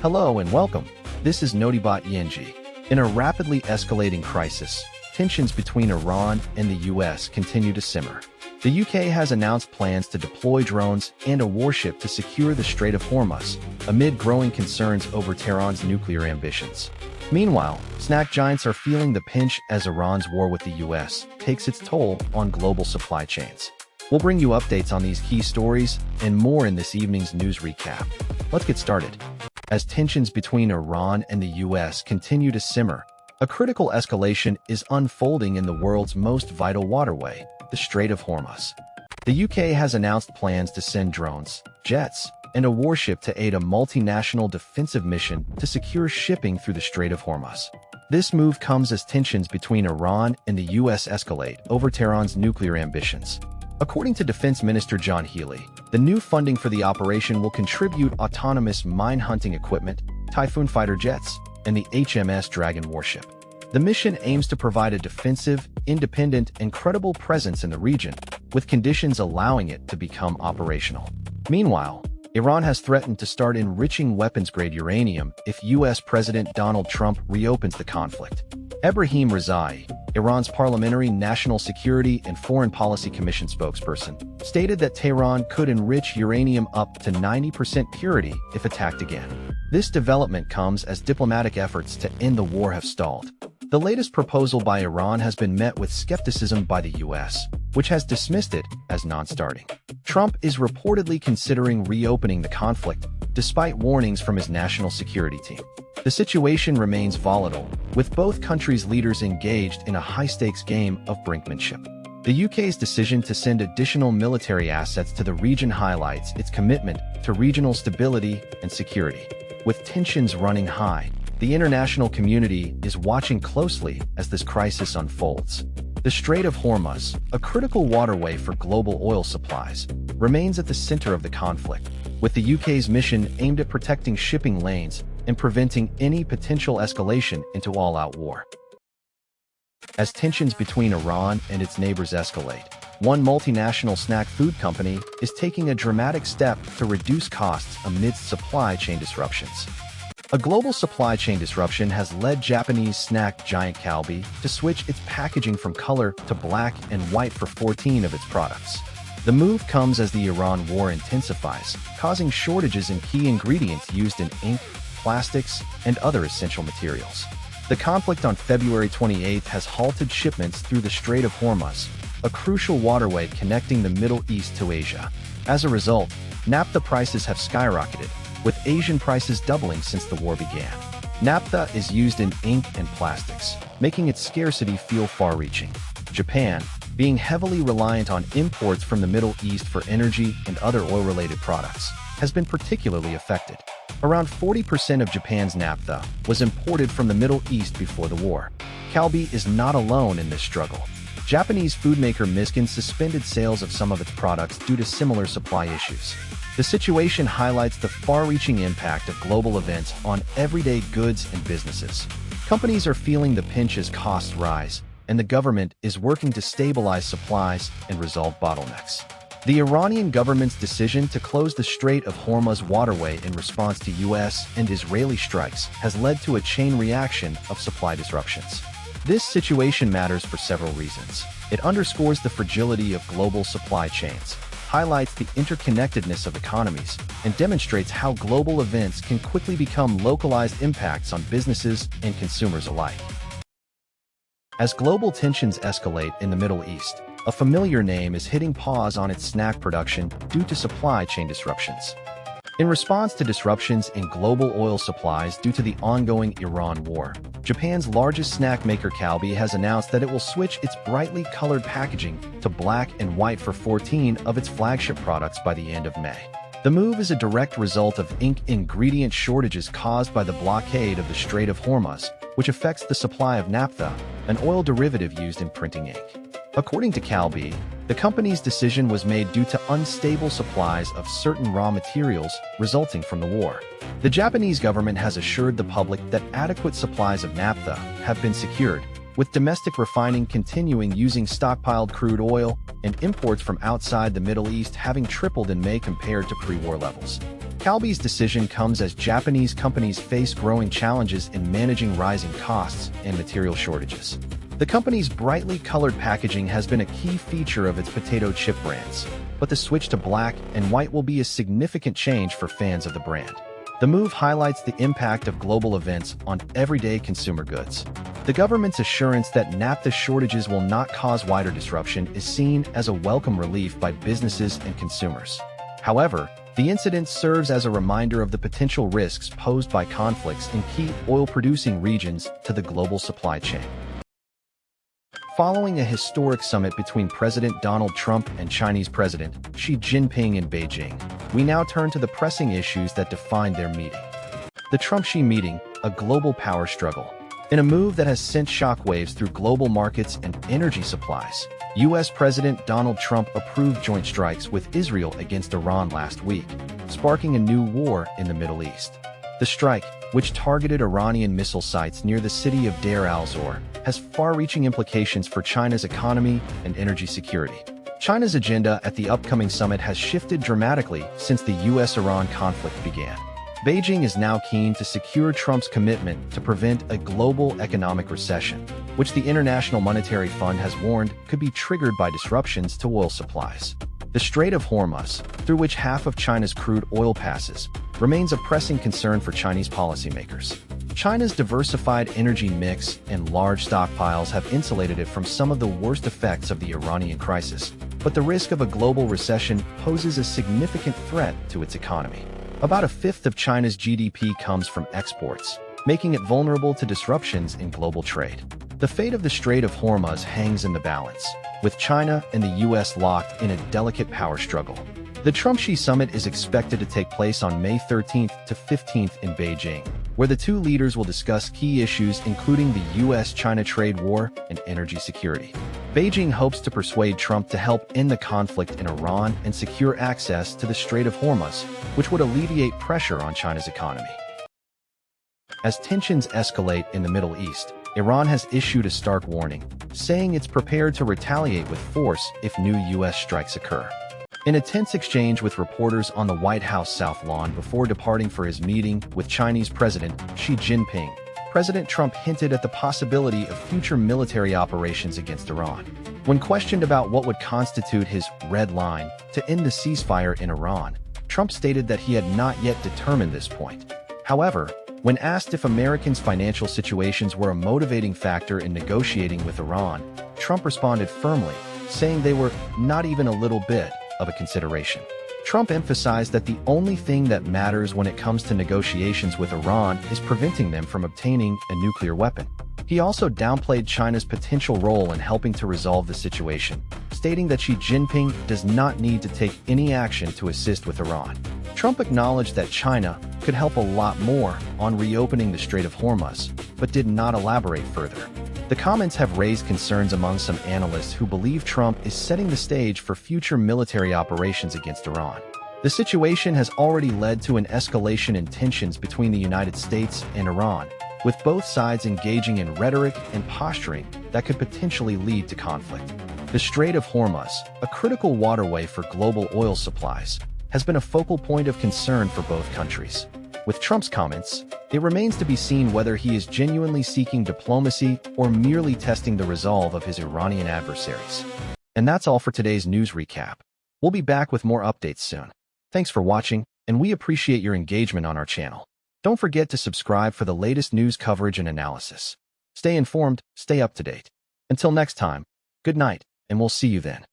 Hello and welcome. This is Notibot ENG. In a rapidly escalating crisis, tensions between Iran and the US continue to simmer. The UK has announced plans to deploy drones and a warship to secure the Strait of Hormuz, amid growing concerns over Tehran's nuclear ambitions. Meanwhile, snack giants are feeling the pinch as Iran's war with the US takes its toll on global supply chains. We'll bring you updates on these key stories and more in this evening's news recap. Let's get started. As tensions between Iran and the US continue to simmer, a critical escalation is unfolding in the world's most vital waterway, the Strait of Hormuz. The UK has announced plans to send drones, jets, and a warship to aid a multinational defensive mission to secure shipping through the Strait of Hormuz. This move comes as tensions between Iran and the US escalate over Tehran's nuclear ambitions. According to Defense Minister John Healey, the new funding for the operation will contribute autonomous mine-hunting equipment, Typhoon fighter jets, and the HMS Dragon warship. The mission aims to provide a defensive, independent, and credible presence in the region, with conditions allowing it to become operational. Meanwhile, Iran has threatened to start enriching weapons-grade uranium if U.S. President Donald Trump reopens the conflict. Ebrahim Rizai, Iran's Parliamentary National Security and Foreign Policy Commission spokesperson, stated that Tehran could enrich uranium up to 90% purity if attacked again. This development comes as diplomatic efforts to end the war have stalled. The latest proposal by Iran has been met with skepticism by the U.S., which has dismissed it as non-starting. Trump is reportedly considering reopening the conflict, despite warnings from his national security team. The situation remains volatile, with both countries' leaders engaged in a high-stakes game of brinkmanship. The UK's decision to send additional military assets to the region highlights its commitment to regional stability and security. With tensions running high, the international community is watching closely as this crisis unfolds. The Strait of Hormuz, a critical waterway for global oil supplies, remains at the center of the conflict, with the UK's mission aimed at protecting shipping lanes and preventing any potential escalation into all-out war. As tensions between Iran and its neighbors escalate, one multinational snack food company is taking a dramatic step to reduce costs amidst supply chain disruptions. A global supply chain disruption has led Japanese snack giant Calbee to switch its packaging from color to black and white for 14 of its products. The move comes as the Iran war intensifies, causing shortages in key ingredients used in ink, plastics, and other essential materials. The conflict on February 28 has halted shipments through the Strait of Hormuz, a crucial waterway connecting the Middle East to Asia. As a result, naphtha prices have skyrocketed, with Asian prices doubling since the war began. Naphtha is used in ink and plastics, making its scarcity feel far-reaching. Japan, being heavily reliant on imports from the Middle East for energy and other oil-related products, has been particularly affected. Around 40% of Japan's naphtha was imported from the Middle East before the war. Calbee is not alone in this struggle. Japanese food maker Miskin suspended sales of some of its products due to similar supply issues. The situation highlights the far-reaching impact of global events on everyday goods and businesses. Companies are feeling the pinch as costs rise, and the government is working to stabilize supplies and resolve bottlenecks. The Iranian government's decision to close the Strait of Hormuz waterway in response to U.S. and Israeli strikes has led to a chain reaction of supply disruptions. This situation matters for several reasons. It underscores the fragility of global supply chains, highlights the interconnectedness of economies, and demonstrates how global events can quickly become localized impacts on businesses and consumers alike. As global tensions escalate in the Middle East, a familiar name is hitting pause on its snack production due to supply chain disruptions. In response to disruptions in global oil supplies due to the ongoing Iran war, Japan's largest snack maker Calbee has announced that it will switch its brightly colored packaging to black and white for 14 of its flagship products by the end of May. The move is a direct result of ink ingredient shortages caused by the blockade of the Strait of Hormuz, which affects the supply of naphtha, an oil derivative used in printing ink. According to Calbee, the company's decision was made due to unstable supplies of certain raw materials resulting from the war. The Japanese government has assured the public that adequate supplies of naphtha have been secured, with domestic refining continuing using stockpiled crude oil and imports from outside the Middle East having tripled in May compared to pre-war levels. Calbee's decision comes as Japanese companies face growing challenges in managing rising costs and material shortages. The company's brightly colored packaging has been a key feature of its potato chip brands, but the switch to black and white will be a significant change for fans of the brand. The move highlights the impact of global events on everyday consumer goods. The government's assurance that naphtha shortages will not cause wider disruption is seen as a welcome relief by businesses and consumers. However, the incident serves as a reminder of the potential risks posed by conflicts in key oil-producing regions to the global supply chain. Following a historic summit between President Donald Trump and Chinese President Xi Jinping in Beijing, we now turn to the pressing issues that defined their meeting. The Trump-Xi meeting, a global power struggle. In a move that has sent shockwaves through global markets and energy supplies, U.S. President Donald Trump approved joint strikes with Israel against Iran last week, sparking a new war in the Middle East. The strike, which targeted Iranian missile sites near the city of Deir al-Zor, has far-reaching implications for China's economy and energy security. China's agenda at the upcoming summit has shifted dramatically since the U.S.-Iran conflict began. Beijing is now keen to secure Trump's commitment to prevent a global economic recession, which the International Monetary Fund has warned could be triggered by disruptions to oil supplies. The Strait of Hormuz, through which half of China's crude oil passes, remains a pressing concern for Chinese policymakers. China's diversified energy mix and large stockpiles have insulated it from some of the worst effects of the Iranian crisis, but the risk of a global recession poses a significant threat to its economy. About a fifth of China's GDP comes from exports, making it vulnerable to disruptions in global trade. The fate of the Strait of Hormuz hangs in the balance, with China and the U.S. locked in a delicate power struggle. The Trump-Xi summit is expected to take place on May 13th to 15th in Beijing, where the two leaders will discuss key issues including the U.S.-China trade war and energy security. Beijing hopes to persuade Trump to help end the conflict in Iran and secure access to the Strait of Hormuz, which would alleviate pressure on China's economy. As tensions escalate in the Middle East, Iran has issued a stark warning, saying it's prepared to retaliate with force if new U.S. strikes occur. In a tense exchange with reporters on the White House South Lawn before departing for his meeting with Chinese President Xi Jinping, President Trump hinted at the possibility of future military operations against Iran. When questioned about what would constitute his red line to end the ceasefire in Iran, Trump stated that he had not yet determined this point. However, when asked if Americans' financial situations were a motivating factor in negotiating with Iran, Trump responded firmly, saying they were not even a little bit of a consideration. Trump emphasized that the only thing that matters when it comes to negotiations with Iran is preventing them from obtaining a nuclear weapon. He also downplayed China's potential role in helping to resolve the situation, stating that Xi Jinping does not need to take any action to assist with Iran. Trump acknowledged that China could help a lot more on reopening the Strait of Hormuz, but did not elaborate further. The comments have raised concerns among some analysts who believe Trump is setting the stage for future military operations against Iran. The situation has already led to an escalation in tensions between the United States and Iran, with both sides engaging in rhetoric and posturing that could potentially lead to conflict. The Strait of Hormuz, a critical waterway for global oil supplies, has been a focal point of concern for both countries. With Trump's comments, it remains to be seen whether he is genuinely seeking diplomacy or merely testing the resolve of his Iranian adversaries. And that's all for today's news recap. We'll be back with more updates soon. Thanks for watching, and we appreciate your engagement on our channel. Don't forget to subscribe for the latest news coverage and analysis. Stay informed, stay up to date. Until next time, good night, and we'll see you then.